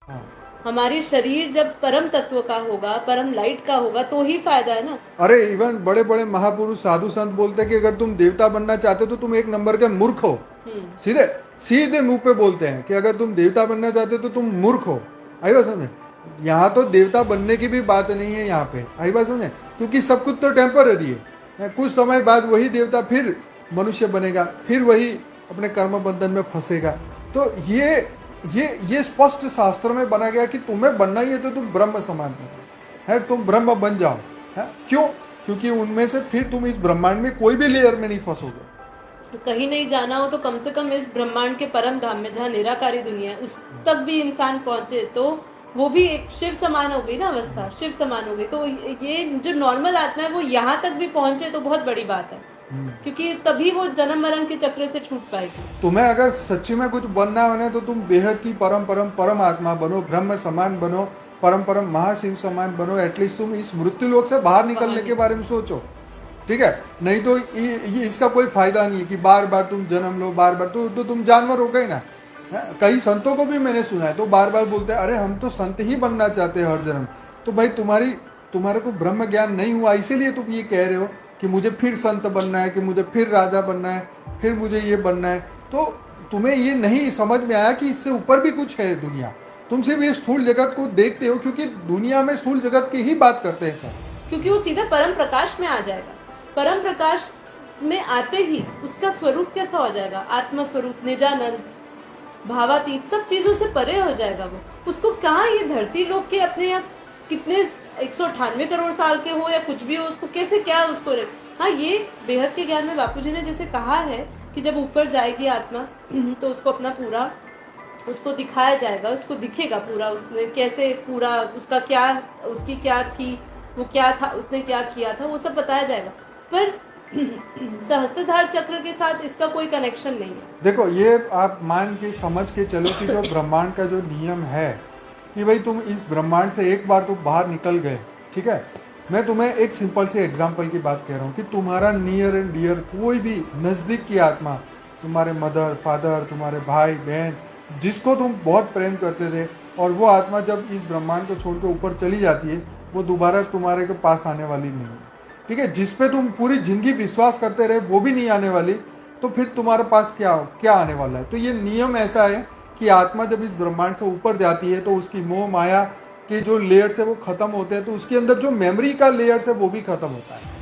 हाँ। हमारी शरीर जब परम तत्व का होगा, परम लाइट का होगा, तो ही फायदा है ना। अरे इवन बड़े बड़े महापुरुष साधु संत बोलते हैं कि अगर तुम देवता बनना चाहते हो तो तुम एक नंबर के मूर्ख हो। हम्म। सीधे सीधे मुंह पे बोलते हैं कि अगर तुम देवता बनना चाहते हो तो तुम मूर्ख हो। आई बात समझे। यहाँ तो देवता बनने की भी बात नहीं है यहाँ पे। आई बात समझे। क्योंकि सब कुछ तो टेम्पररी है। कुछ समय बाद वही देवता फिर मनुष्य बनेगा, फिर वही अपने कर्म बंधन में फंसेगा। तो ये स्पष्ट शास्त्र में बना गया कि तुम्हें बनना ही है तो तुम ब्रह्म समान है, तुम ब्रह्म बन जाओ। है क्यों? क्योंकि उनमें से फिर तुम इस ब्रह्मांड में कोई भी लेयर में नहीं फंसोगे। तो कहीं नहीं जाना हो तो कम से कम इस ब्रह्मांड के परम धाम में, जहाँ निराकारी दुनिया है, उस तक भी इंसान पहुंचे तो वो भी एक शिव समान हो गई ना अवस्था, शिव समान हो गई। तो ये जो नॉर्मल आत्मा है वो यहाँ तक भी पहुंचे तो बहुत बड़ी बात है, क्योंकि तभी वो जन्म मरण के चक्र से छूट पाएगी। तुम्हें अगर सच्ची में कुछ बनना है तो तुम बेहद की परम परम परम आत्मा बनो, ब्रह्म समान बनो, परम परम महाशिव समान बनो। एटलीस्ट तुम इस मृत्यु लोक से बाहर निकलने के बारे में सोचो। ठीक है। नहीं तो ये इसका कोई फायदा नहीं है कि बार बार तुम जन्म लो, बार बार तो तुम जानवर हो गए ना। कई संतों को भी मैंने सुना है तो बार बार बोलते हैं अरे हम तो संत ही बनना चाहते हैं हर जन्म। तो भाई तुम्हारे को ब्रह्म ज्ञान नहीं हुआ, इसीलिए तुम ये कह रहे हो कि मुझे फिर संत बनना है, कि मुझे फिर राजा बनना है, फिर मुझे ये बनना है। तो तुम्हें ये नहीं समझ में आया कि इससे ऊपर भी कुछ है दुनिया। तुम सिर्फ ये स्थूल जगत को देखते हो, क्योंकि दुनिया में स्थूल जगत की ही बात करते हैं सब। क्योंकि वो सीधा परम प्रकाश में आ जाएगा। परम प्रकाश में आते ही उसका स्वरूप कैसा हो जाएगा? आत्म स्वरूप, निजानंद, भावातीत, सब चीजों से परे हो जाएगा वो। उसको कहाँ ये धरती लोग के अपने यहाँ कितने 198 करोड़ साल के हो या कुछ भी हो, उसको कैसे क्या उसको हाँ, ये बेहद के ज्ञान में बापू जी ने जैसे कहा है कि जब ऊपर जाएगी आत्मा तो उसको अपना पूरा उसको दिखाया जाएगा, उसको दिखेगा पूरा उसने कैसे, पूरा उसका क्या, उसकी क्या थी, वो क्या था, उसने क्या किया था, वो सब बताया जाएगा। पर सहस्त्रधार चक्र के साथ इसका कोई कनेक्शन नहीं है। देखो ये आप मान के समझ के चलो कि जो ब्रह्मांड का जो नियम है कि भाई तुम इस ब्रह्मांड से एक बार तो बाहर निकल गए। ठीक है। मैं तुम्हें एक सिंपल से एग्जांपल की बात कह रहा हूँ कि तुम्हारा नियर एंड डियर कोई भी नज़दीक की आत्मा, तुम्हारे मदर फादर, तुम्हारे भाई बहन, जिसको तुम बहुत प्रेम करते थे, और वो आत्मा जब इस ब्रह्मांड को छोड़ के ऊपर चली जाती है वो दोबारा तुम्हारे के पास आने वाली नहीं है। ठीक है। जिस पे तुम पूरी जिंदगी विश्वास करते रहे वो भी नहीं आने वाली, तो फिर तुम्हारे पास क्या क्या आने वाला है? तो ये नियम ऐसा है कि आत्मा जब इस ब्रह्मांड से ऊपर जाती है तो उसकी मोह माया के जो लेयर्स है वो खत्म होते हैं, तो उसके अंदर जो मेमोरी का लेयर्स है वो भी खत्म होता है।